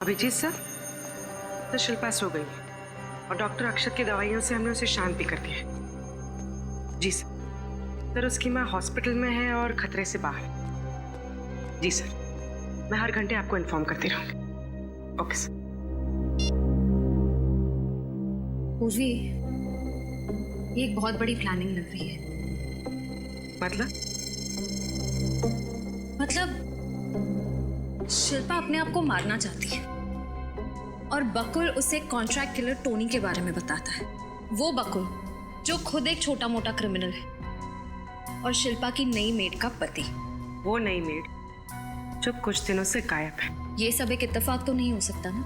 Abhijit sir, तो शिल्पा सो गई है और डॉक्टर अक्षत की दवाइयों से हमने उसे शांत भी कर दिया है। जी सर, उसकी माँ हॉस्पिटल में है और खतरे से बाहर है। जी सर, मैं हर घंटे आपको इन्फॉर्म करती रहूंगी। Okay sir. पूजी, ये एक बहुत बड़ी प्लानिंग लग रही है। मतलब शिल्पा अपने आप को मारना चाहती है और बकुल उसे कॉन्ट्रैक्ट किलर टोनी के बारे में बताता है। वो बकुल जो खुद एक छोटा मोटा क्रिमिनल है और शिल्पा की नई मेड का पति। वो नई मेड जो कुछ दिनों से गायब है। ये सब एक इत्तेफाक तो नहीं हो सकता ना?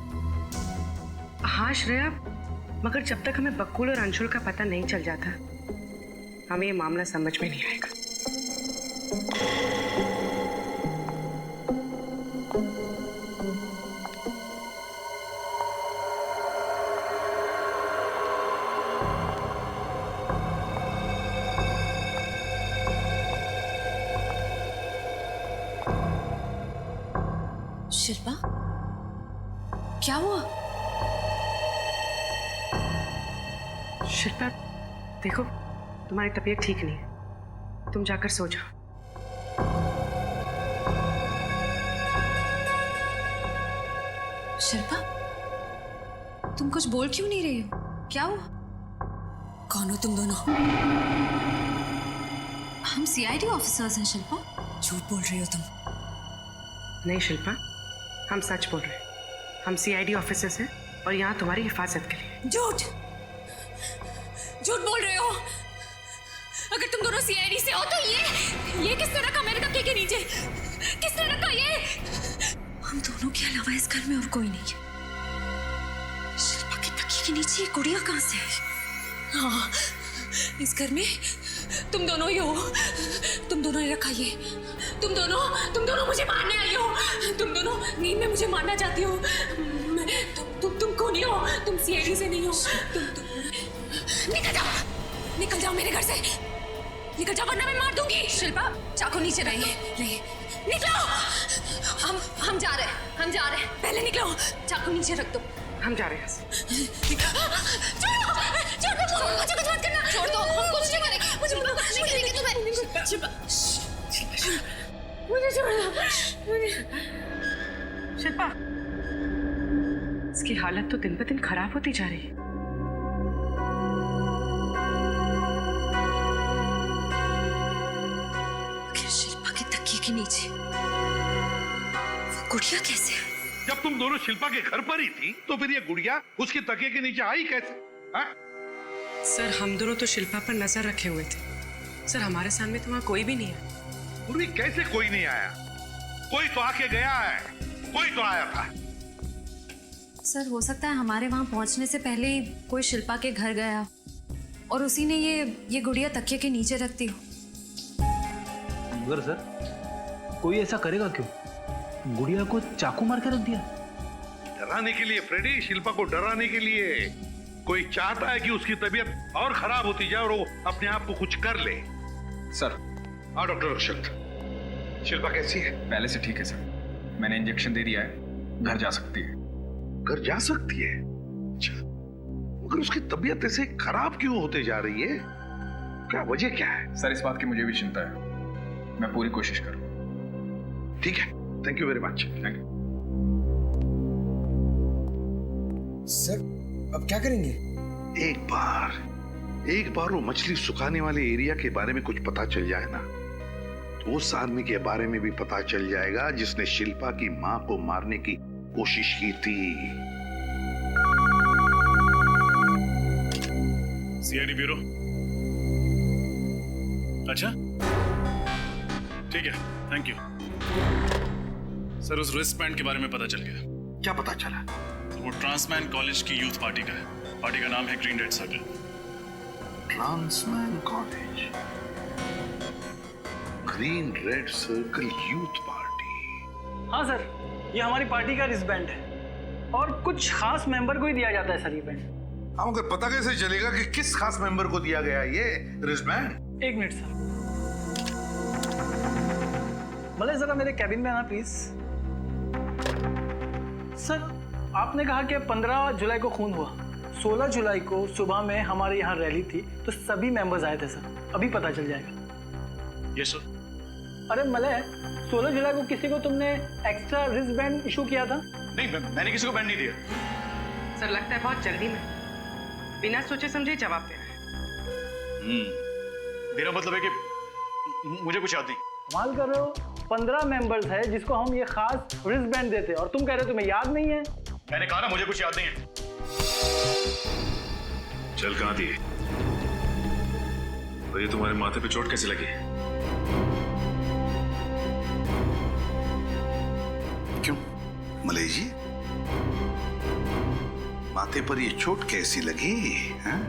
हाँ श्रेया, मगर जब तक हमें बकुल और अंशुल का पता नहीं चल जाता, हमें ये मामला समझ में नहीं आएगा। शिल्पा, क्या हुआ? शिल्पा देखो, तुम्हारी तबीयत ठीक नहीं है, तुम जाकर सो जाओ। शिल्पा, तुम कुछ बोल क्यों नहीं रही हो? क्या हुआ? कौन हो तुम दोनों? हम सीआईडी ऑफिसर्स हैं शिल्पा। झूठ बोल रही हो तुम। नहीं शिल्पा, हम सच बोल रहे हैं। हम सीआईडी ऑफिसर्स हैं और यहाँ तुम्हारी हिफाजत के लिए। झूठ झूठ बोल रहे हो। अगर तुम दोनों सीआईडी से हो तो ये किसने रखा मेरे तकिए के नीचे? किसने रखा ये? हम दोनों के अलावा इस घर में और कोई नहीं है। शिल्पा के तकिए के नीचे ये गुड़िया कहाँ से आई? हाँ, इस घर में तुम दोनों ही हो। तुम दोनों ने रखा ये। तुम दोनों मुझे मारने आई हो। तुम दोनों नींद में मुझे मारना चाहती हो। तुम कौन हो? तुम सीआईडी से नहीं हो। तुम निकल जाओ मेरे घर से। निकल जाओ वरना मैं मार दूंगी। शिल्पा, चाकू नीचे रहिए। निकलो। हम जा रहे हैं। पहले निकलो। चाकू नीचे रख दो। हम जा रहे हैं। छोड़ दो, मुझे कुछ मत करना। छोड़ दो, हम कुछ नहीं करेंगे। मुझे नहीं करेंगे तुम्हें। शिल्पा, मुझे छोड़ दो। शिल्पा, इसकी हालत तो दिन ब दिन खराब होती जा रही है। शिल्पा के तकिए के नीचे वो गुड़िया कैसे है? जब तुम दोनों शिल्पा के घर पर ही थी तो फिर ये गुड़िया उसके तकिए के नीचे आई कैसे? हा? सर, हम दोनों तो शिल्पा पर नजर रखे हुए थे। सर, हमारे सामने तो वहाँ कोई भी नहीं है। पूर्वी, कैसे कोई नहीं आया? कोई तो आके गया है। कोई तो आया था। सर, हो सकता है हमारे वहां पहुंचने से पहले ही कोई शिल्पा के घर गया और उसी ने ये गुड़िया तकिए के नीचे रखती हो। मगर सर, कोई ऐसा करेगा क्यों? गुड़िया को चाकू मार के रख दिया। डराने के लिए फ्रेडी, शिल्पा को डराने के लिए। कोई चाहता है कि उसकी तबीयत और खराब होती जाए और वो अपने आप को कुछ कर ले। सर। हाँ डॉक्टर अक्षत, शिल्पा कैसी है? पहले से ठीक है सर, मैंने इंजेक्शन दे दिया है, घर जा सकती है। घर जा सकती है? अच्छा, मगर उसकी तबीयत ऐसे खराब क्यों होते जा रही है? क्या वजह क्या है? सर, इस बात की मुझे भी चिंता है, मैं पूरी कोशिश करूँ। ठीक है, thank you very much. Thank you sir. अब क्या करेंगे? एक बार वो मछली सुखाने वाले एरिया के बारे में कुछ पता चल जाए ना, तो उस आदमी के बारे में भी पता चल जाएगा जिसने शिल्पा की मां को मारने की कोशिश की थी। CID bureau. अच्छा, ठीक है, थैंक यू। सर, उस रिस्ट बैंड के बारे में पता चल गया। क्या पता चला? तो वो ट्रांसमैन कॉलेज की यूथ पार्टी का है। पार्टी का नाम है green red circle. Transman college, green red circle youth party. हाँ सर, ये हमारी पार्टी का रिस्टबैंड है और कुछ खास मेंबर को ही दिया जाता है सर ये बैंड। हाँ, मगर पता कैसे चलेगा कि किस खास मेंबर को दिया गया ये रिस्टबैंड? एक मिनट सर। मलय जरा मेरे कैबिन में आना प्लीज। सर, आपने कहा कि 15 जुलाई को खून हुआ। 16 जुलाई को सुबह में हमारे यहाँ रैली थी तो सभी मेंबर्स आए थे सर। अभी पता चल जाएगा। Yes sir. अरे मलय, 16 जुलाई को किसी को तुमने एक्स्ट्रा रिस्ट बैंड इशू किया था? नहीं, मैंने किसी को बैंड नहीं दिया। सर लगता है बहुत जल्दी में बिना सोचे समझे जवाब दे रहा है। मेरा मतलब है कि मुझे कुछ याद नहीं। कमाल कर रहे हो, 15 मेंबर्स है जिसको हम ये खास रिस्ट बैंड देते हैं और तुम कह रहे हो तुम्हें याद नहीं है। मैंने कहा ना मुझे कुछ याद नहीं है। चल कहाँ थी? और ये तुम्हारे माथे पे चोट कैसे लगी? क्यों मलय जी, माथे पर ये चोट कैसी लगी? हैं?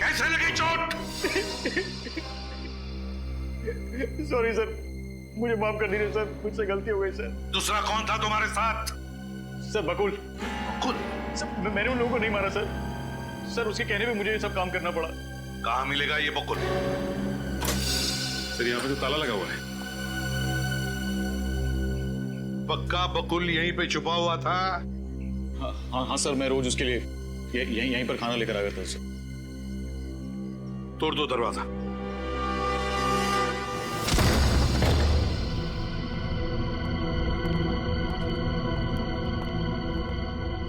कैसे लगी चोट? सॉरी सर, मुझे माफ कर दीजिए सर, मुझसे गलती हो गई सर। दूसरा कौन था तुम्हारे साथ? सर बकुल। बकुल? सर मैंने उन लोगों को नहीं मारा सर। सर उसके कहने पे मुझे ये सब काम करना पड़ा। कहाँ मिलेगा ये बकुल? सर यहाँ पे तो ताला लगा हुआ है। पक्का बकुल यहीं पे छुपा हुआ था? हाँ सर, मैं रोज उसके लिए यहीं पर खाना लेकर आ गया था सर। तोड़ दो दरवाजा।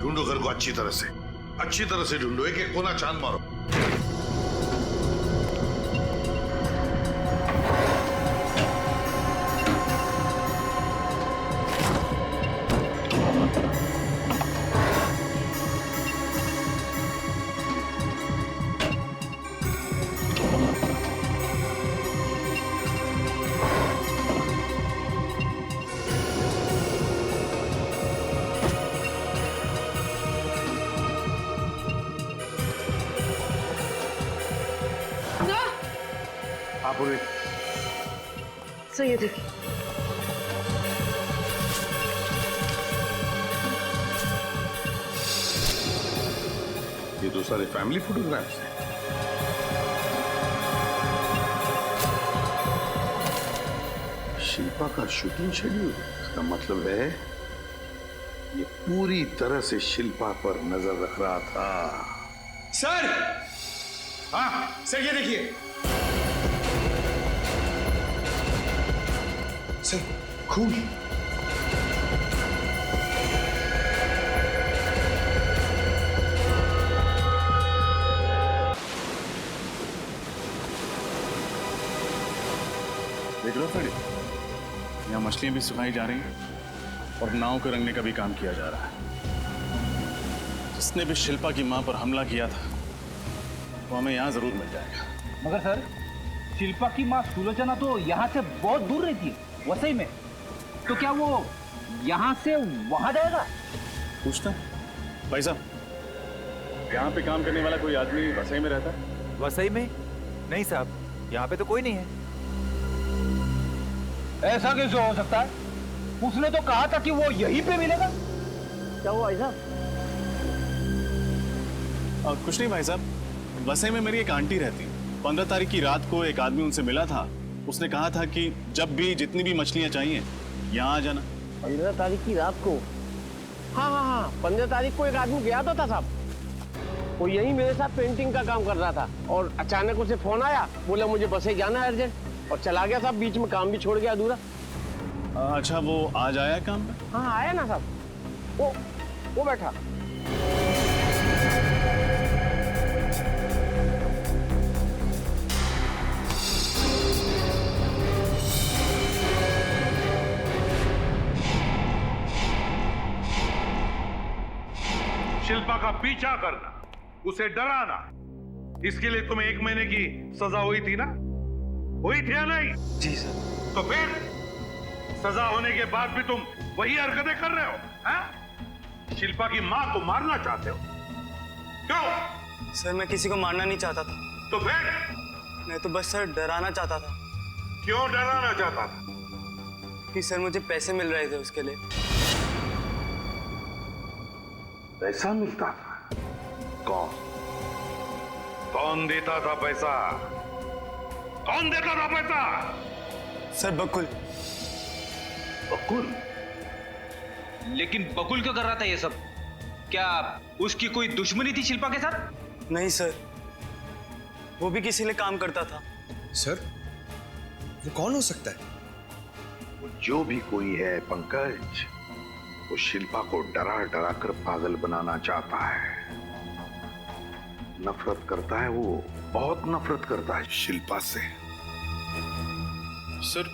ढूंढो घर को अच्छी तरह से ढूंढो, एक एक कोना छान मारो। आप सर ये देखिए, ये तो सारे फैमिली फोटोग्राफ्स हैं। शिल्पा का शूटिंग शेड्यूल, इसका मतलब है ये पूरी तरह से शिल्पा पर नजर रख रहा था। सर! हाँ सर, ये देखिए सर, खून। देख लो सर, यहाँ मछलियां भी सुखाई जा रही हैं और नाव के रंगने का भी काम किया जा रहा है। जिसने भी शिल्पा की मां पर हमला किया था वो हमें यहाँ जरूर मिल जाएगा। मगर सर, शिल्पा की माँ सुलोचना तो यहाँ से बहुत दूर रहती है, वसई में। तो क्या वो यहाँ से वहां जाएगा? पूछता भाई साहब, यहाँ पे काम करने वाला कोई आदमी वसई में रहता है? वसई में? नहीं साहब, यहाँ पे तो कोई नहीं है। ऐसा कैसे हो सकता है? उसने तो कहा था कि वो यहीं पे मिलेगा। क्या हुआ ऐसा? कुछ नहीं भाई साहब, वसई में मेरी एक आंटी रहती है। 15 तारीख की रात को एक आदमी उनसे मिला था। उसने कहा था कि जब भी जितनी भी मछलियां चाहिए यहाँ आ जाना। 15 तारीख की रात को? हाँ, 15 तारीख को एक आदमी गया तो था साहब। वो यही मेरे साथ पेंटिंग का काम कर रहा था और अचानक उसे फोन आया, बोला मुझे बसे जाना है अर्जेंट, और चला गया साहब। बीच में काम भी छोड़ गया अधूरा। अच्छा, वो आज आया काम पे? हाँ आया ना साहब, वो बैठा। शिल्पा का पीछा करना, उसे डराना, इसके लिए तुम्हें 1 महीने की सजा हुई थी ना? हुई थी या नहीं? जी सर। तो फिर सजा होने के बाद भी तुम वही हरकतें कर रहे हो? हैं? शिल्पा की मां को मारना चाहते हो? क्यों? सर मैं किसी को मारना नहीं चाहता था। तो फिर? मैं तो बस सर डराना चाहता था। क्यों डराना चाहता था? कि सर मुझे पैसे मिल रहे थे उसके लिए। पैसा मिलता था? कौन देता था पैसा? कौन देता था पैसा? सर बकुल। बकुल? लेकिन बकुल क्यों कर रहा था ये सब? क्या उसकी कोई दुश्मनी थी शिल्पा के साथ? नहीं सर, वो भी किसी लिए काम करता था। सर, वो कौन हो सकता है? वो जो भी कोई है पंकज, वो शिल्पा को डरा डरा कर पागल बनाना चाहता है। नफरत करता है, वो बहुत नफरत करता है शिल्पा से। सर,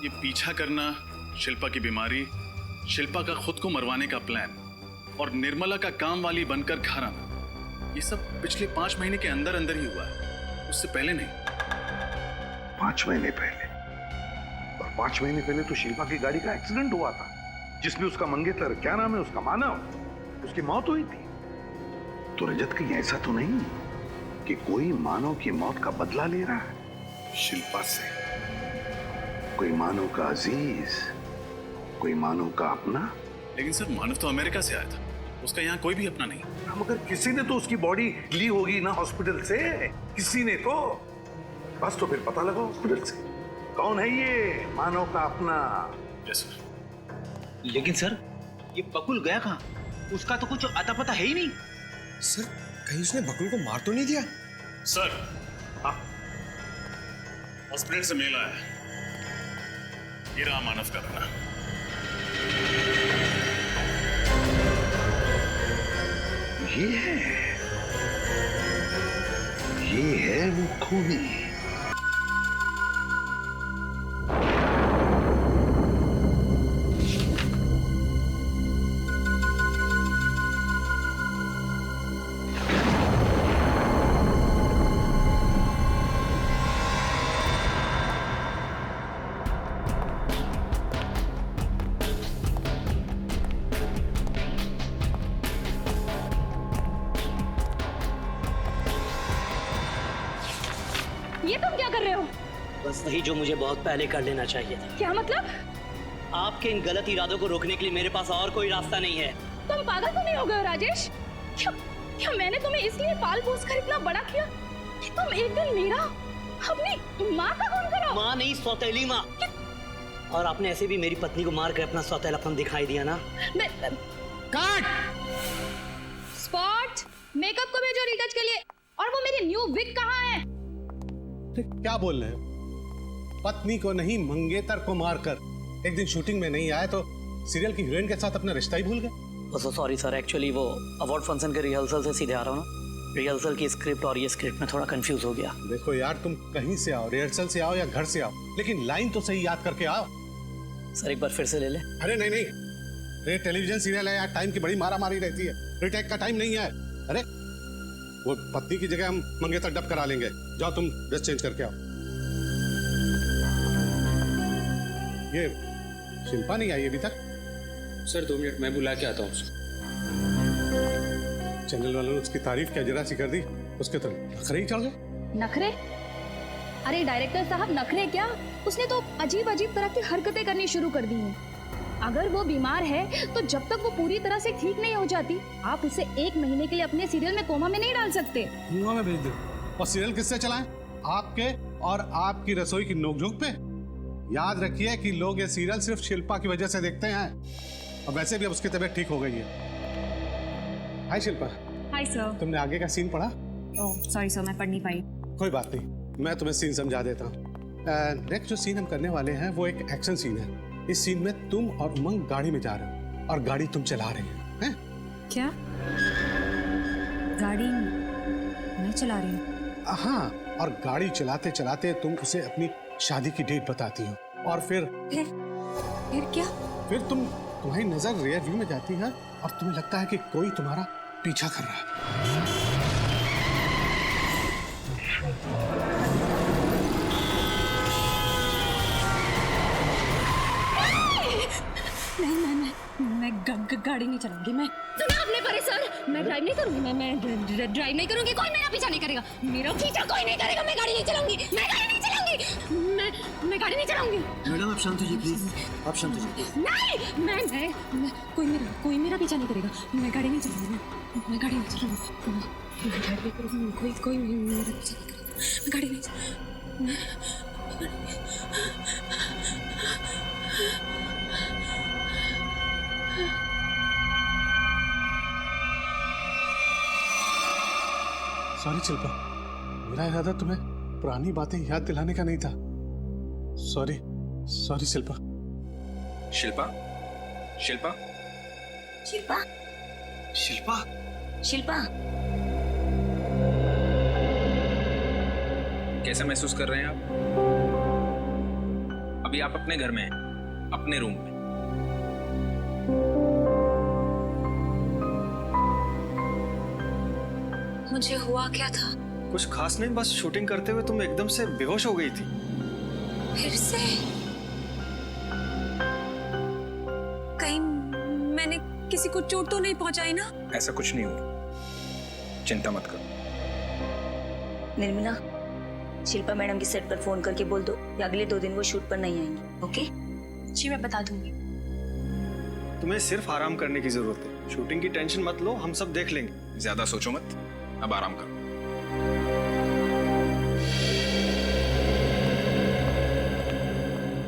ये पीछा करना, शिल्पा की बीमारी, शिल्पा का खुद को मरवाने का प्लान और निर्मला का काम वाली बनकर घर आना, ये सब पिछले 5 महीने के अंदर अंदर ही हुआ है, उससे पहले नहीं। 5 महीने पहले? और 5 महीने पहले तो शिल्पा की गाड़ी का एक्सीडेंट हुआ था, जिसमें उसका मंगेतर, क्या नाम है उसका, मानव, उसकी मौत हुई थी। तो रजत, कहीं ऐसा तो नहीं कि कोई मानव की मौत का बदला ले रहा है शिल्पा से? कोई मानव का अजीज, कोई मानव का अपना? लेकिन सर, मानव तो अमेरिका से आया था, उसका यहाँ कोई भी अपना नहीं। मगर किसी ने तो उसकी बॉडी ली होगी ना हॉस्पिटल से, किसी ने तो। बस तो फिर पता लगा हॉस्पिटल से कौन है ये मानव का अपना। Yes sir. लेकिन सर, ये बकुल गया कहाँ? उसका तो कुछ अता पता है ही नहीं। सर, कहीं उसने बकुल को मार तो नहीं दिया? सर, हॉस्पिटल से मेल आया, ये रहा मानव का बना। ये है वो खूनी। ये तुम क्या कर रहे हो? बस वही जो मुझे बहुत पहले कर लेना चाहिए था। क्या मतलब? आपके इन गलत इरादों को रोकने के लिए मेरे पास और कोई रास्ता नहीं है। तुम पागल तो नहीं हो गए हो राजेश? क्या मैंने तुम्हें इसलिए पाल पोस कर इतना बड़ा किया कि तुम एक दिन मेरा, अपनी माँ का खून करो? माँ नहीं, सौतेली माँ। और आपने ऐसे भी मेरी पत्नी को मार कर अपना सौतेलापन दिखाई दिया ना। काट! स्पॉट, मेकअप को भेजो रिटच के लिए। और वो मेरी न्यू विग कहाँ है? क्या बोल रहे हो? पत्नी को नहीं, मंगेतर को मारकर एक दिन शूटिंग में नहीं आए तो सीरियल की हीरोइन के साथ अपना रिश्ता ही भूल गए। सॉरी सर, एक्चुअली वो अवार्ड फंक्शन के रिहर्सल से सीधे आ रहा हूँ ना। रिहर्सल की स्क्रिप्ट और ये स्क्रिप्ट में थोड़ा कंफ्यूज हो गया। देखो यार, तुम कहीं से आओ, रिहर्सल से आओ या घर से आओ, लेकिन लाइन तो सही याद करके आओ। सर, एक बार फिर से ले ले। अरे नहीं नहीं, ये टेलीविजन सीरियल है यार, टाइम की बड़ी मारा मारी रहती है, रिटेक का टाइम नहीं है। अरे वो पत्नी की जगह हम मंगेतर डब करा लेंगे। जाओ तुम ड्रेस चेंज करके आओ। ये शिल्पा नहीं आई अभी तक? सर 2 मिनट, मैं बुला के आता हूँ। चैनल वालों ने उसकी तारीफ क्या जरा सी कर दी, उसके तो नखरे ही चढ़ गए। नखरे? अरे डायरेक्टर साहब, नखरे क्या? उसने तो अजीब अजीब तरह की हरकतें करनी शुरू कर दी हैं। अगर वो बीमार है तो जब तक वो पूरी तरह से ठीक नहीं हो जाती, आप उसे 1 महीने के लिए अपने सीरियल में कोमा में नहीं डाल सकते। कोमा में भेज दो। और सीरियल किससे चलाएं? आपके और आपकी रसोई की नोकझोंक पे? याद रखिए कि लोग ये सीरियल सिर्फ शिल्पा की वजह से देखते हैं, और वैसे भी अब उसकी तबीयत ठीक हो गई है। हाय शिल्पा। Hi sir. तुमने आगे का सीन पढ़ा? ओह सॉरी सर, मैं पढ़ नहीं पाई। कोई बात नहीं, मैं तुम्हें सीन समझा देता हूँ। नेक्स्ट जो सीन हम करने वाले हैं वो एक एक्शन सीन है। इस सीन में तुम और उमंग गाड़ी में जा रहे हो और गाड़ी तुम चला रहे हैं। क्या? गाड़ी मैं चला रही हूँ? हाँ, और गाड़ी चलाते चलाते तुम उसे अपनी शादी की डेट बताती हो, और फिर क्या? फिर तुम्हारी नजर रियर व्यू में जाती है और तुम्हें लगता है कि कोई तुम्हारा पीछा कर रहा है। मैं गाड़ी नहीं चलाऊंगी। मैं सुना आपने परे सर, मैं ड्राइव नहीं करूंगी। मैं ड्राइव नहीं करूंगी। कोई मेरा पीछा नहीं करेगा। मेरा पीछा कोई नहीं करेगा। मैं गाड़ी नहीं चलाऊंगी। मैं गाड़ी नहीं चलाऊंगी। मैं गाड़ी नहीं चलाऊंगी। मैडम आप शांत हो जाइए प्लीज, आप शांत हो जाइए। नहीं, मैं कोई मेरा पीछा नहीं करेगा। मैं गाड़ी नहीं चलाऊंगी। मैं गाड़ी नहीं चलाऊंगी। मैं ड्राइव नहीं करूंगी। कोई मेरा पीछा नहीं करेगा। मैं गाड़ी नहीं चलाऊंगी। सॉरी शिल्पा, मेरा इरादा तुम्हें पुरानी बातें याद दिलाने का नहीं था। Sorry sorry Shilpa. शिल्पा, शिल्पा, शिल्पा, शिल्पा, शिल्पा, कैसा महसूस कर रहे हैं आप? अभी आप अपने घर में हैं, अपने रूम में। मुझे हुआ क्या था? कुछ खास नहीं, बस शूटिंग करते हुए तुम एकदम से बेहोश हो गई थी। फिर से? कहीं मैंने किसी को चोट तो नहीं पहुंचाई ना? ऐसा कुछ नहीं हुआ, चिंता मत करो। निर्मला, शिल्पा मैडम की सेट पर फोन करके बोल दो कि अगले 2 दिन वो शूट पर नहीं आएंगी। ओके? जी मैं बता दूंगी। तुम्हें सिर्फ आराम करने की जरूरत है, शूटिंग की टेंशन मत लो, हम सब देख लेंगे। ज्यादा सोचो मत, अब आराम करो।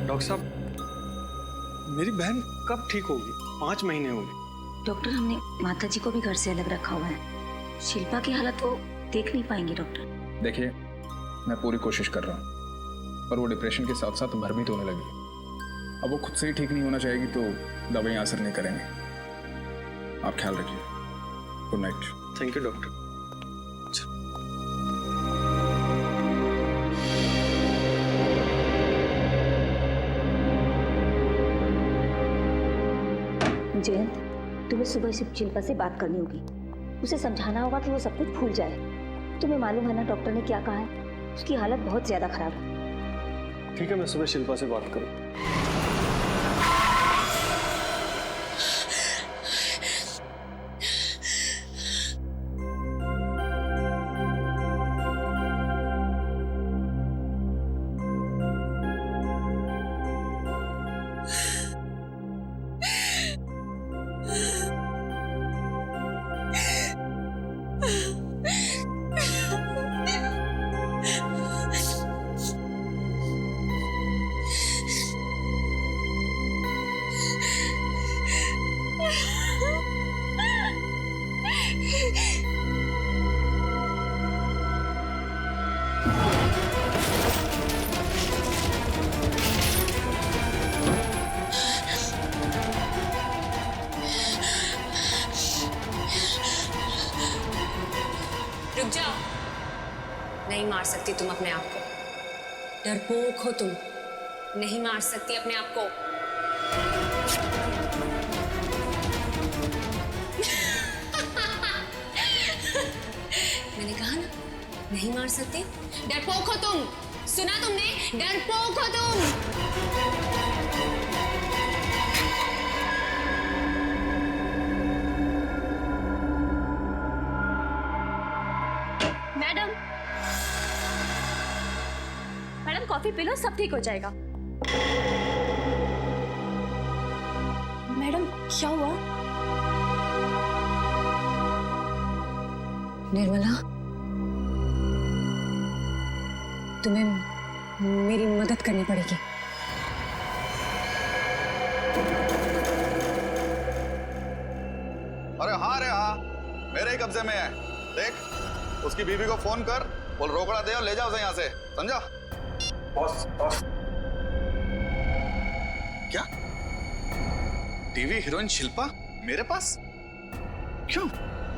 डॉक्टर साहब, मेरी बहन कब ठीक होगी? 5 महीने हो गए। डॉक्टर, हमने माता जी को भी घर से अलग रखा हुआ है। शिल्पा की हालत वो देख नहीं पाएंगे डॉक्टर। देखिए, मैं पूरी कोशिश कर रहा हूँ, पर वो डिप्रेशन के साथ साथ भ्रमित होने लगी। अब वो खुद से ही ठीक नहीं होना चाहेगी तो दवाइयाँ असर नहीं करेंगे। आप ख्याल रखिए। Good night. Thank you doctor. Jayant, तुम्हें सुबह से शिल्पा से बात करनी होगी। उसे समझाना होगा कि वो सब कुछ भूल जाए। तुम्हें मालूम है ना डॉक्टर ने क्या कहा है? उसकी हालत बहुत ज्यादा खराब है। ठीक है, मैं सुबह शिल्पा से बात करूँ। रुक जाओ। नहीं मार सकती तुम अपने आप को, डरपोक हो तुम। नहीं मार सकती अपने आप को। मैंने कहा ना, नहीं मार सकती। डरपोक हो तुम। सुना तुमने? डरपोक हो तुम। Madam, madam coffee P low, सब ठीक हो जाएगा। मैडम क्या हुआ? निर्मला, तुम्हें मेरी मदद करनी पड़ेगी। अरे हाँ रे हाँ, मेरे ही कब्जे में है। देख, उसकी बीवी को फोन कर, बोल रोकड़ा दे और ले जाओ उसे यहाँ से, समझा? Boss, boss. क्या? टीवी हीरोइन शिल्पा मेरे पास? क्यों?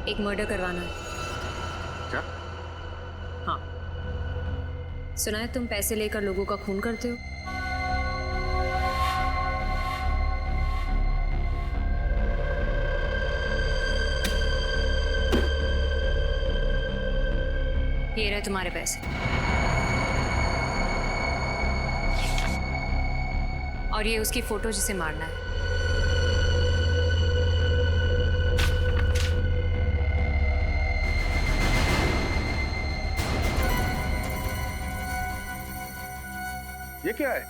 एक मर्डर करवाना है। क्या? हाँ, सुना है तुम पैसे लेकर लोगों का खून करते हो। ये रहे तुम्हारे पैसे, और ये उसकी फोटो जिसे मारना है। ये क्या है?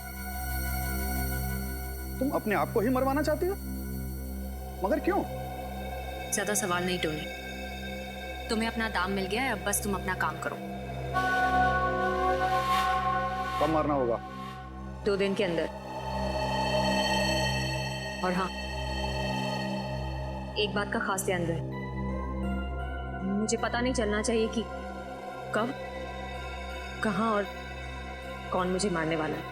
तुम अपने आप को ही मरवाना चाहती हो? मगर क्यों? ज्यादा सवाल नहीं टोनी, तुम्हें अपना दाम मिल गया है, अब बस तुम अपना काम करो। कब मारना होगा? 2 दिन के अंदर। और हाँ, एक बात का खास ध्यान रहे, मुझे पता नहीं चलना चाहिए कि कब, कहाँ और कौन मुझे मारने वाला है?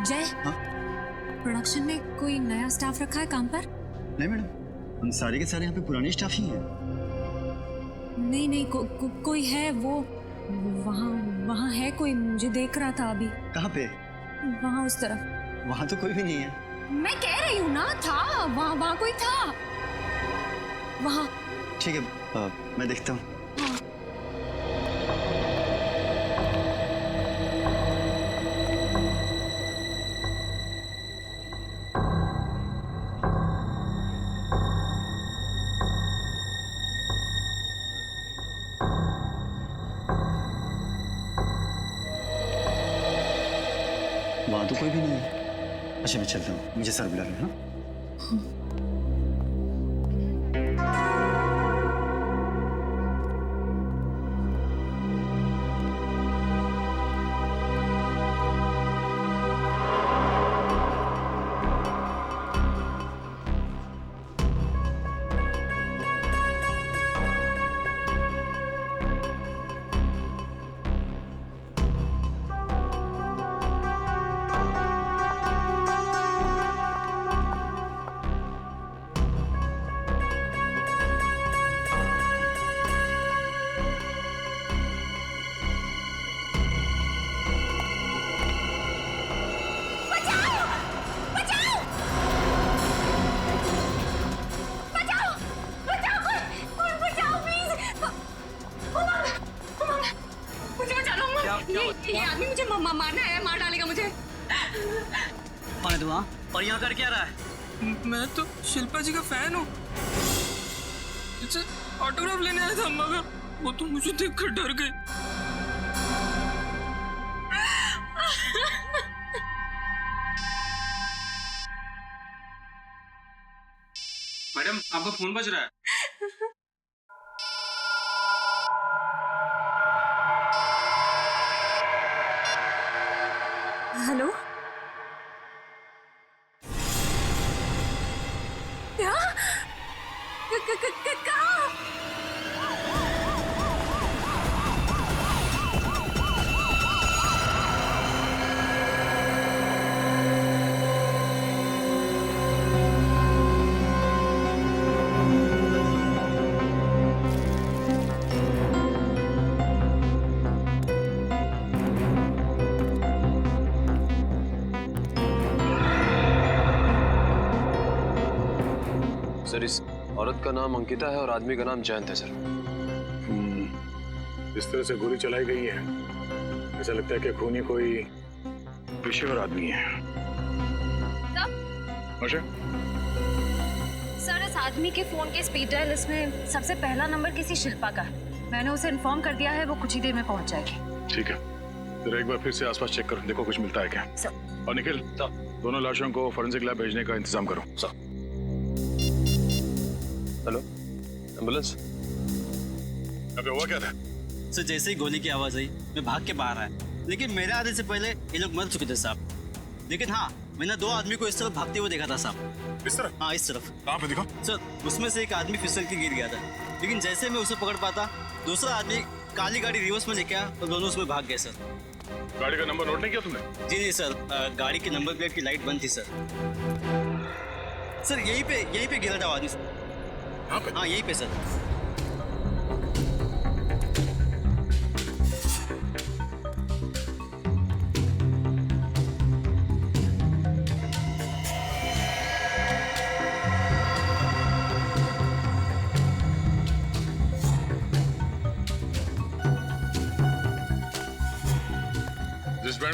जय, प्रोडक्शन में कोई नया स्टाफ रखा है काम पर? नहीं मैडम, हम सारे के सारे यहाँ पे पुराने स्टाफ ही हैं। नहीं नहीं, कोई है वो वहाँ है कोई, मुझे देख रहा था अभी। कहाँ पे? वहाँ उस तरफ। वहाँ तो कोई भी नहीं है। मैं कह रही हूँ ना, था वहाँ कोई था वहाँ। ठीक है, मैं देखता हूँ। वहाँ तो कोई भी नहीं है। अच्छा मैं चलता हूँ, मुझे सर बुला रहे हैं। ये आदमी मुझे मारना है, मार डालेगा मुझे। और यहाँ कर क्या रहा है? मैं तो शिल्पा जी का फैन हूँ, इससे ऑटोग्राफ लेने आया था, मगर वो तो मुझे देखकर डर गई। मैडम आपका फोन बज रहा है। हेलो, क्या? कहाँ? सर इस औरत का नाम अंकिता है और आदमी का नाम जयंत है सर। इस तरह से गोली चलाई गई है, ऐसा लगता है कि खूनी कोई पेशेवर आदमी है। सर इस आदमी के फोन के स्पीड डायल लिस्ट में सबसे पहला नंबर किसी शिल्पा का है। मैंने उसे इन्फॉर्म कर दिया है, वो कुछ ही देर में पहुंच जाएगी। ठीक है, जरा एक बार फिर से आसपास चेक करो, देखो कुछ मिलता है क्या। और निखिल, दोनों लाशों को फॉरेंसिक लैब भेजने का इंतजाम करो। Hello, ambulance. अबे हुआ क्या था? सर जैसे ही गोली की आवाज आई मैं भाग के बाहर आया, लेकिन मेरे आने से पहले ये लोग मर चुके थे साहब। लेकिन हाँ, मैंने दो आदमी को इस तरफ भागते हुए देखा था साहब। इस तरफ? हाँ इस तरफ। कहाँ पे दिखा? सर उसमें से एक आदमी फिसल के गिर गया था, लेकिन जैसे मैं उसे पकड़ पाता दूसरा आदमी काली गाड़ी रिवर्स में लेके आया तो दोनों उसमें भाग गए सर। गाड़ी का नंबर नोट नहीं किया तुमने? जी नहीं सर, गाड़ी की नंबर प्लेट की लाइट बंद थी सर। सर यहीं पे गिरा था आदमी सर। हाँ यहीं पे सर।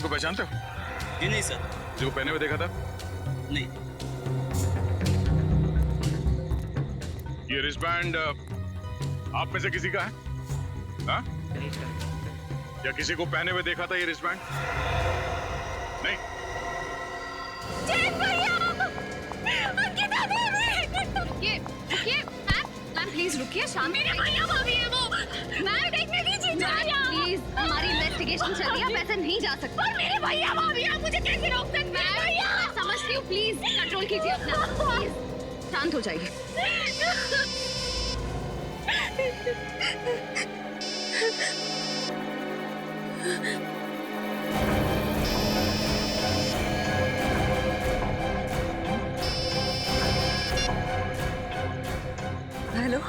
को पहचानते हो? जी नहीं सर। जो पहने हुए देखा था? नहीं। ये रिस्टबैंड आप में से किसी का है? हाँ? या किसी को पहने हुए देखा था ये रिस्टबैंड? नहीं। मैम प्लीज रुकिए, शांत। मेरे भैया भाभी है वो। मैम देखने दीजिए, प्लीज हमारी इन्वेस्टिगेशन चल रही है, आप ऐसे नहीं जा सकते। पर मेरे भैया भाभी है, मुझे कैसे रोक सकते हैं भैया? मैं समझती हूँ, प्लीज कंट्रोल कीजिए अपना, प्लीज शांत हो जाइए। हेलो,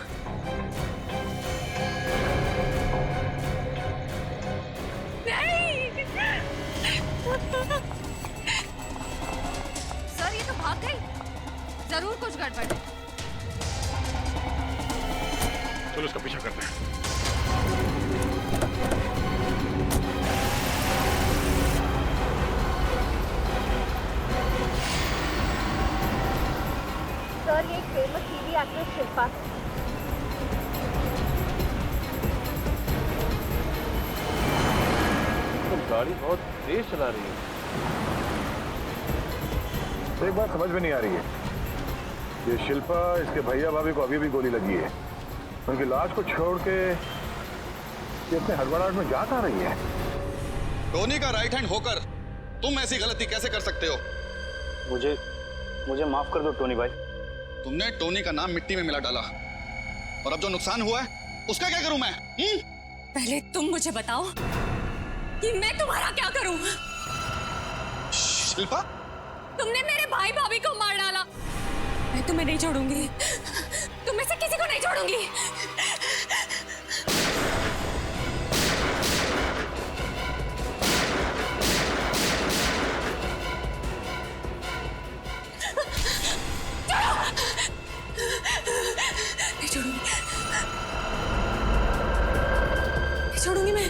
सर ये तो भाग गई, जरूर कुछ गड़बड़ है। चलो उसका पीछा करते हैं। सर ये फेमस टीवी एक्ट्रेस शिल्पा। तुम गाड़ी बहुत तेज चला रही है। एक बात समझ में नहीं आ रही है, ये शिल्पा, इसके भैया भाभी को अभी भी गोली लगी है, उनकी लाश को छोड़ के ये इतने हड़बड़ाहट में जा कहाँ रही है? टोनी का राइट हैंड होकर तुम ऐसी गलती कैसे कर सकते हो? मुझे माफ कर दो टोनी भाई। तुमने टोनी का नाम मिट्टी में मिला डाला, और अब जो नुकसान हुआ है उसका क्या करूं मैं? पहले तुम मुझे बताओ कि मैं तुम्हारा क्या करूं? शिल्पा, तुमने मेरे भाई भाभी को मार डाला। मैं तुम्हें नहीं छोड़ूंगी, तुम में से किसी को नहीं छोड़ूंगी। नहीं छोड़ूंगी, नहीं छोड़ूंगी मैं।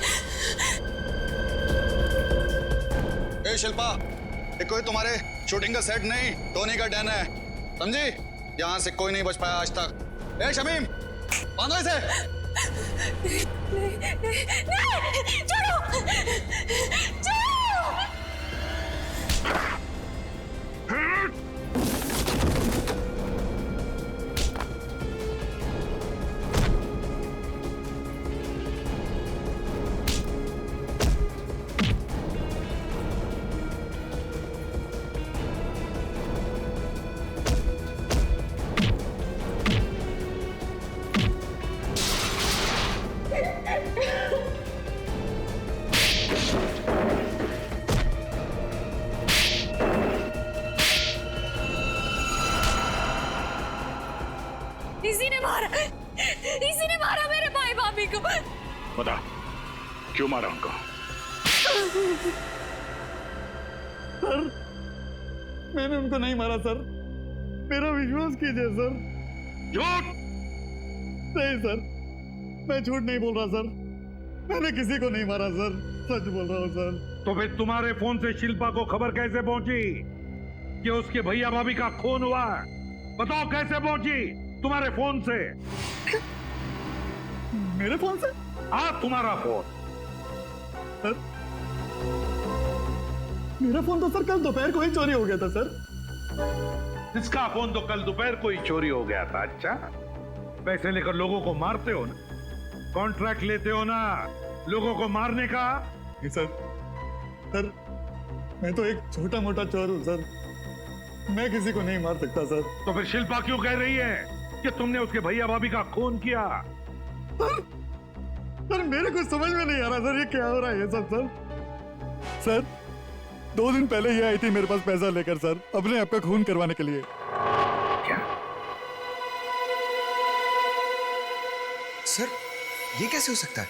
ए शिल्पा, ये कोई तुम्हारे शूटिंग का सेट नहीं, टोनी का डैन है, समझी? यहाँ से कोई नहीं बच पाया आज तक। ए शमीम, बांधो इसे। नहीं, छोड़ो, छोड़ो। इसी ने मारा मेरे भाई भाभी को। बता, क्यों मारा उनको? सर, मैंने उनको नहीं मारा सर, मेरा विश्वास कीजिए सर। झूठ? नहीं सर, मैं झूठ नहीं बोल रहा सर, मैंने किसी को नहीं मारा सर, सच बोल रहा हूँ सर। तो फिर तुम्हारे फोन से शिल्पा को खबर कैसे पहुंची कि उसके भैया भाभी का खून हुआ? बताओ कैसे पहुंची तुम्हारे फोन से? मेरे फोन से? हाँ, तुम्हारा फोन। सर, मेरा फोन तो सर कल दोपहर को ही चोरी हो गया था सर। इसका फोन तो कल दोपहर को ही चोरी हो गया था। अच्छा, पैसे लेकर लोगों को मारते हो ना, कॉन्ट्रैक्ट लेते हो ना लोगों को मारने का। सर, मैं तो एक छोटा मोटा चोर हूँ सर, मैं किसी को नहीं मार सकता सर। तो फिर शिल्पा क्यों कह रही है कि तुमने उसके भैया भाभी का खून किया? सर मेरे को समझ में नहीं आ रहा सर, ये क्या हो रहा है ये सब सर। सर 2 दिन पहले ये आई थी मेरे पास पैसा लेकर सर, अपने आप का खून करवाने के लिए। क्या? सर ये कैसे हो सकता है?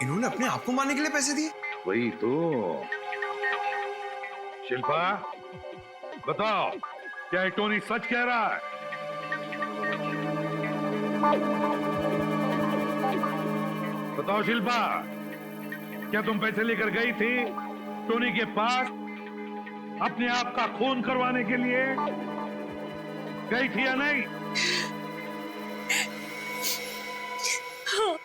इन्होंने अपने आप को मारने के लिए पैसे दिए? वही तो। शिल्पा, बताओ, क्या ये टोनी सच कह रहा है? बताओ शिल्पा, क्या तुम पैसे लेकर गई थी टोनी के पास अपने आप का खून करवाने के लिए गई थी या नहीं? हाँ,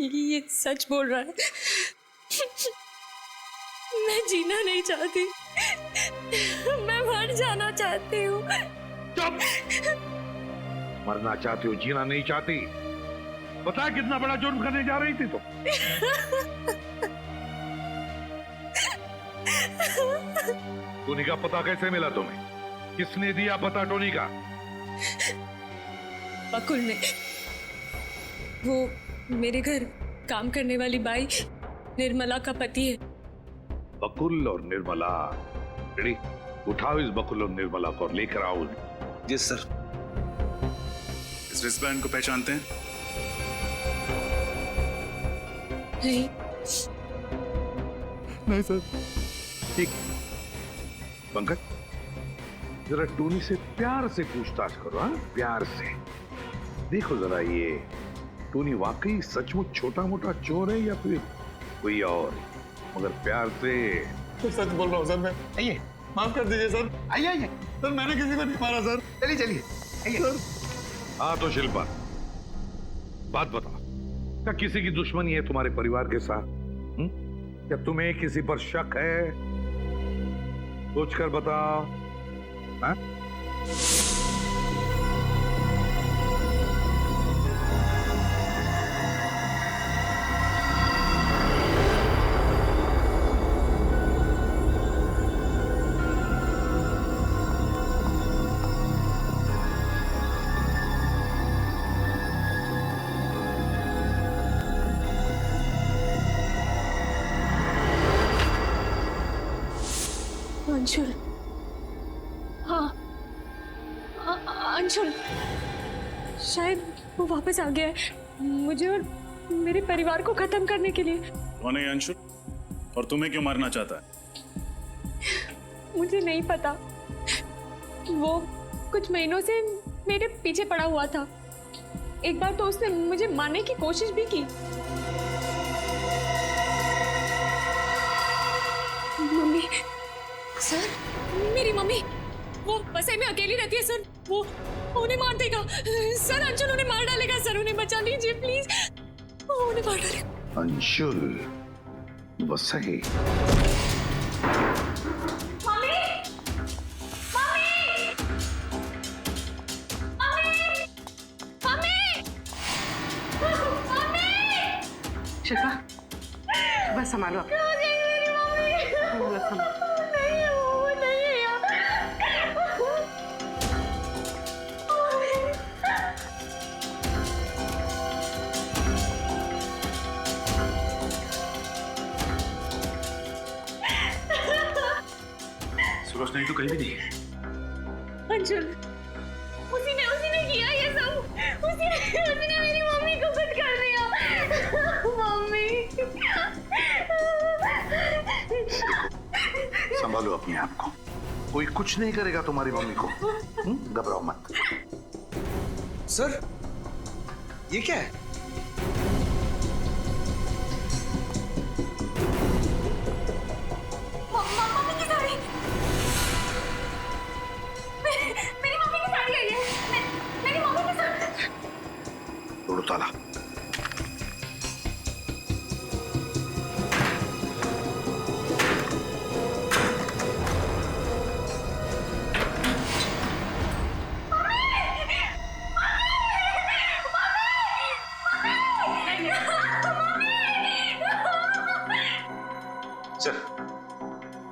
ये सच बोल रहा है। मैं जीना नहीं चाहती, मैं मर जाना चाहती हूँ। चुप! मरना चाहती हो, जीना नहीं चाहती? पता कितना बड़ा जुर्म करने जा रही थी तुम? टोनी का पता कैसे मिला तुम्हें? किसने दिया पता टोनी का? बकुल ने। वो मेरे घर काम करने वाली बाई निर्मला का पति है। बकुल और निर्मला। रेडी? उठाओ इस बकुल और निर्मला को और लेकर आओ। जी सर। इस रिस्टबैंड को पहचानते हैं? नहीं सर। ठीक। पंकज, जरा टोनी से प्यार से पूछताछ करो। हाँ, प्यार से। देखो जरा, ये टोनी वाकई सचमुच छोटा मोटा चोर है या फिर कोई और? मगर प्यार से। तो सच बोल रहा हूँ सर मैं। आइए, माफ कर दीजिए सर। आइए आइए सर, मैंने किसी को नहीं मारा सर। चलिए चलिए आइए। हाँ तो शिल्पा, बात बताओ, क्या किसी की दुश्मनी है तुम्हारे परिवार के साथ? क्या तुम्हें किसी पर शक है? सोचकर बताओ। हाँ? अंशुल, हाँ, अंशुल, शायद वो वापस आ गया है मुझे और मेरे परिवार को खत्म करने के लिए। कौन है अंशुल, और तुम्हें क्यों मारना चाहता है? मुझे नहीं पता, वो कुछ महीनों से मेरे पीछे पड़ा हुआ था। एक बार तो उसने मुझे मारने की कोशिश भी की। मम्मी, सर, मेरी मम्मी वो बसे में अकेली रहती है सर। वो उन्हें मार देगा सर। अंशुल उन्हें मार डालेगा सर। उन्हें बचा लीजिए प्लीज, वो उन्हें मार डालेगा। अंशुल वसई। शिल्पा, बस संभालो आप। सूरज नहीं तो कहीं भी नहीं। अंशुल, उसी ने किया ये सब। उसी ने मेरी मम्मी को कुछ कर दिया। मम्मी, संभालो अपने आप को, कोई कुछ नहीं करेगा तुम्हारी मम्मी को। घबराओ मत। सर, ये क्या है? मम्मी की साड़ी। मेरी मम्मी की साड़ी आई है। मेरी मम्मी की साड़ी। तोड़ो ताला। सर,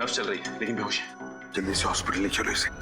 नर्स चल रही है लेकिन बेहोश है। जल्दी से हॉस्पिटल ले चलो इसे।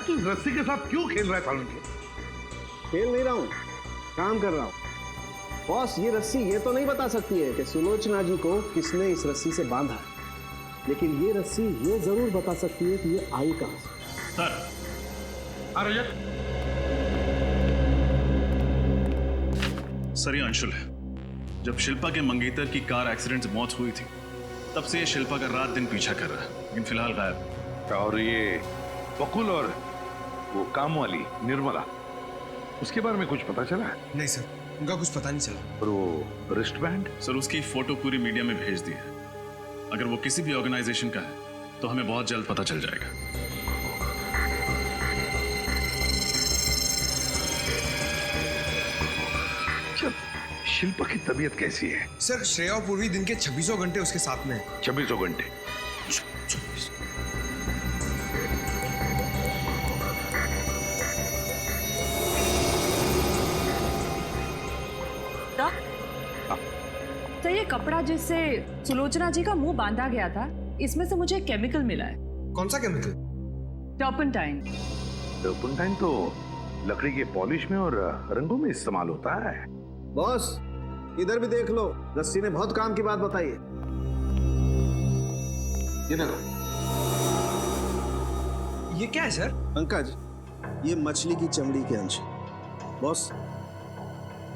तू इस रस्सी के साथ क्यों खेल रहा है? सालू के खेल नहीं रहा हूँ, काम कर रहा हूँ। बॉस, ये रस्सी ये तो नहीं बता सकती है कि सुलोचना जी को किसने इस रस्सी से बांधा है, लेकिन ये रस्सी ये जरूर बता सकती है कि ये आई कहां से। सर, रजत। सर, ये अंशुल है। जब शिल्पा के मंगेतर की कार एक्सीडेंट से मौत हुई थी, तब से ये शिल्पा का रात दिन पीछा कर रहा है, लेकिन फिलहाल गायब। और ये बकुल और वो काम वाली निर्मला, उसके बारे में कुछ पता चला है? नहीं सर, उनका कुछ पता नहीं चला। और वो रिस्ट बैंड? सर, उसकी फोटो पूरी मीडिया में भेज दी है। अगर वो किसी भी ऑर्गेनाइजेशन का है तो हमें बहुत जल्द पता चल जाएगा। शिल्पा की तबीयत कैसी है? सर, श्रेया और पूर्वी दिन के 26 घंटे उसके साथ में है। 26 घंटे? तो ये कपड़ा जिससे सुलोचना जी का मुंह बांधा गया था, इसमें से मुझे केमिकल मिला है। कौन सा केमिकल? टर्पेंटाइन। टर्पेंटाइन तो लकड़ी के पॉलिश में और रंगों में इस्तेमाल होता है। बॉस, इधर भी देख लो, रस्सी ने बहुत काम की बात बताई है। ये देखो। ये क्या है सर? पंकज, ये मछली की चमड़ी के अंश है। बॉस,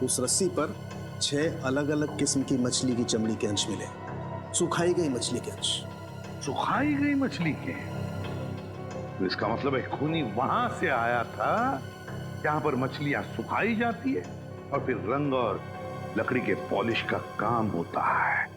उस रस्सी पर 6 अलग अलग किस्म की मछली की चमड़ी के अंश मिले, सुखाई गई मछली के अंश। सुखाई गई मछली के? तो इसका मतलब है खूनी वहां से आया था जहां पर मछलियां सुखाई जाती है और फिर रंग और लकड़ी के पॉलिश का काम होता है।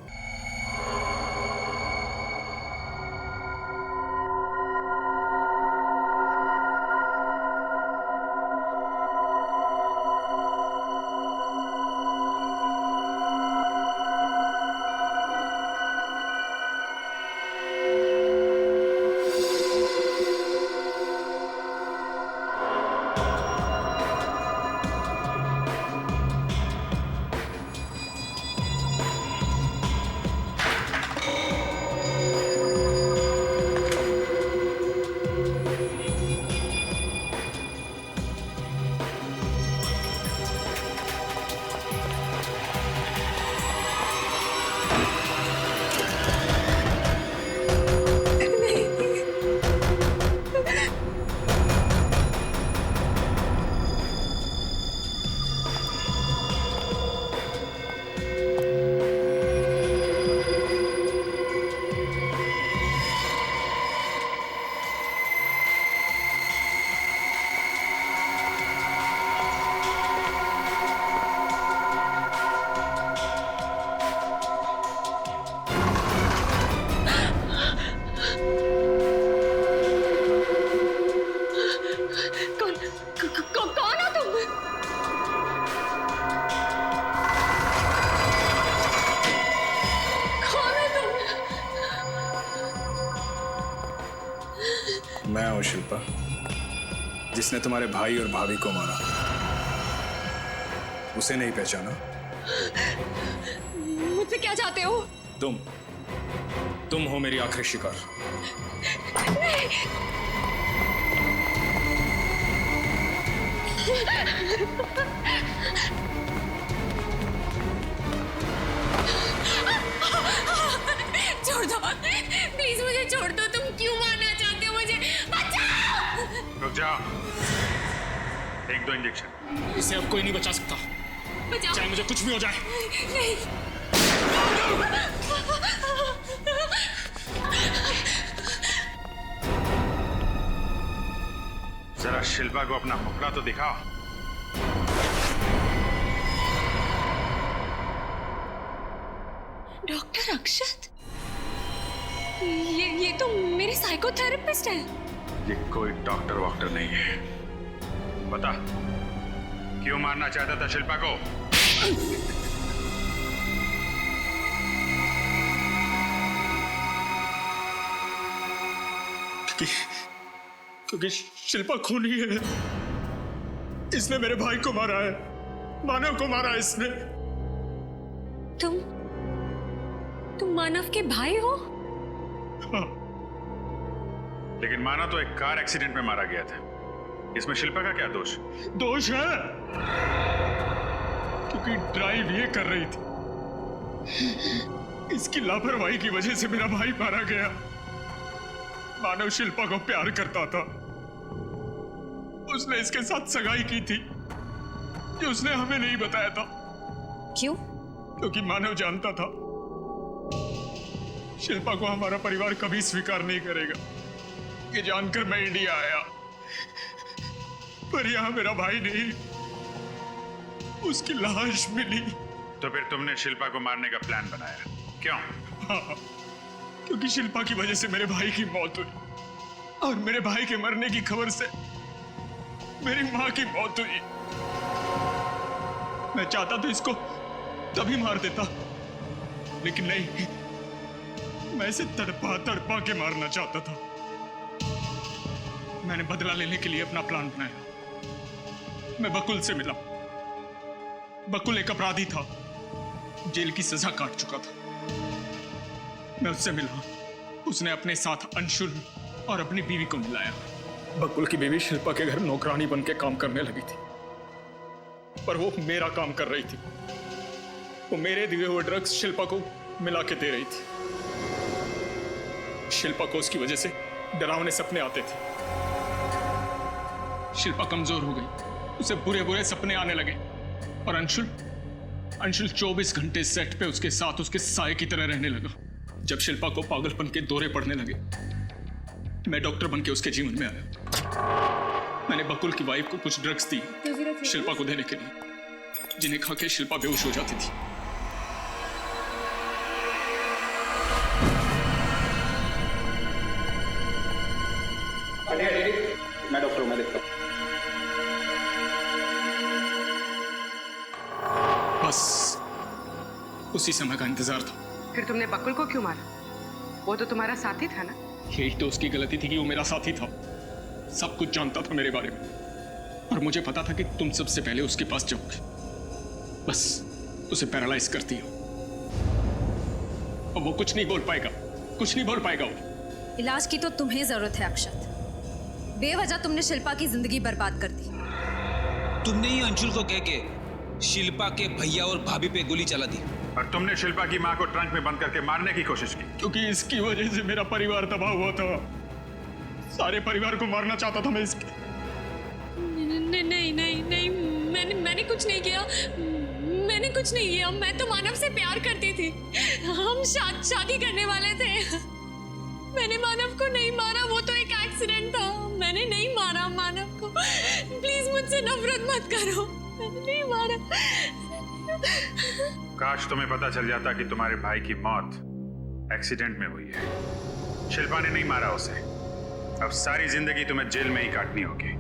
मैं हूं शिल्पा, जिसने तुम्हारे भाई और भाभी को मारा। उसे नहीं पहचाना? मुझसे क्या चाहते हो? तुम हो मेरी आखिरी शिकार। छोड़ दो प्लीज, मुझे छोड़ दो। तुम क्यों मारना चाहते हो मुझे? बचाओ! रुक जाओ, 1-2 इंजेक्शन। इसे अब कोई नहीं बचा सकता, बचाओ। चाहे मुझे कुछ भी हो जाए। नहीं। जरा शिल्पा को अपना मुखड़ा तो दिखाओ। डॉक्टर अक्षत, ये तो मेरे साइकोथेरेपिस्ट है। ये कोई डॉक्टर वॉक्टर नहीं है। बता, क्यों मारना चाहता था शिल्पा को? क्योंकि शिल्पा खूनी है। इसने मेरे भाई को मारा है, मानव को मारा है इसने। तुम मानव के भाई हो? हाँ। लेकिन मानव तो एक कार एक्सीडेंट में मारा गया था। इसमें शिल्पा का क्या दोष? दोष है क्योंकि ड्राइव ये कर रही थी। इसकी लापरवाही की वजह से मेरा भाई मारा गया। मानव शिल्पा को प्यार करता था। उसने इसके साथ सगाई की थी जो उसने हमें नहीं बताया था। क्यों? क्योंकि मानव जानता था शिल्पा को हमारा परिवार कभी स्वीकार नहीं करेगा। ये जानकर मैं इंडिया आया, पर यहां मेरा भाई नहीं, उसकी लाश मिली। तो फिर तुमने शिल्पा को मारने का प्लान बनाया, क्यों? हाँ, क्योंकि शिल्पा की वजह से मेरे भाई की मौत हुई और मेरे भाई के मरने की खबर से मेरी मां की मौत हुई। मैं चाहता तो इसको तभी मार देता, लेकिन नहीं, मैं इसे तड़पा तड़पा के मारना चाहता था। मैंने बदला लेने के लिए अपना प्लान बनाया। मैं बकुल से मिला। बकुल एक अपराधी था, जेल की सजा काट चुका था। मैं उससे मिला। उसने अपने साथ अंशुल और अपनी बीवी को मिलाया। बकुल की बीवी शिल्पा के घर नौकरानी बन के काम करने लगी थी, पर वो मेरा काम कर रही थी। वो मेरे दिए हुए ड्रग्स शिल्पा को मिला के दे रही थी। शिल्पा को उसकी वजह से डरावने सपने आते थे। शिल्पा कमजोर हो गई, उसे बुरे बुरे सपने आने लगे। और अंशुल 24 घंटे सेट पे उसके साथ उसके साए की तरह रहने लगा। जब शिल्पा को पागलपन के दौरे पड़ने लगे, मैं डॉक्टर बन के उसके जीवन में आया। मैंने बकुल की वाइफ को कुछ ड्रग्स दी शिल्पा को देने के लिए, जिन्हें खा के शिल्पा बेहोश हो जाती थी। मैं डॉक्टर हूं, मैं देखता हूं। बस उसी समय का इंतजार था। फिर तुमने बकुल को क्यों मारा? वो तो तुम्हारा साथी था ना। यही तो उसकी गलती थी कि वो मेरा साथी था। सब कुछ जानता था मेरे बारे में, और मुझे पता था कि तुम सबसे पहले उसके पास जाओगे। बस उसे पैरालाइज करती हो, और वो कुछ नहीं बोल पाएगा, कुछ नहीं बोल पाएगा वो। इलाज की तो तुम्हें जरूरत है अक्षत। बेवजह तुमने शिल्पा की जिंदगी बर्बाद कर दी। तुमने ही अंशुल को कह के शिल्पा के भैया और भाभी पे गोली चला दी। और तुमने शिल्पा की मां को ट्रंक में बंद करके मारने की कोशिश की, क्योंकि इसकी वजह से मेरा परिवार तबाह हुआ था। सारे परिवार को मारना चाहता था मैं इसके। नहीं नहीं नहीं, मैंने कुछ नहीं किया। मैंने कुछ नहीं किया। मैं तो मानव से प्यार करती थी। हम शादी करने वाले थे। मैंने मानव को नहीं मारा, वो तो एक एक्सीडेंट था। मैंने नहीं मारा मानव को। प्लीज मुझसे नफरत मत करो। मैंने नहीं मारा। काश तुम्हें पता चल जाता कि तुम्हारे भाई की मौत एक्सीडेंट में हुई है। शिल्पा ने नहीं मारा उसे। अब सारी जिंदगी तुम्हें जेल में ही काटनी होगी।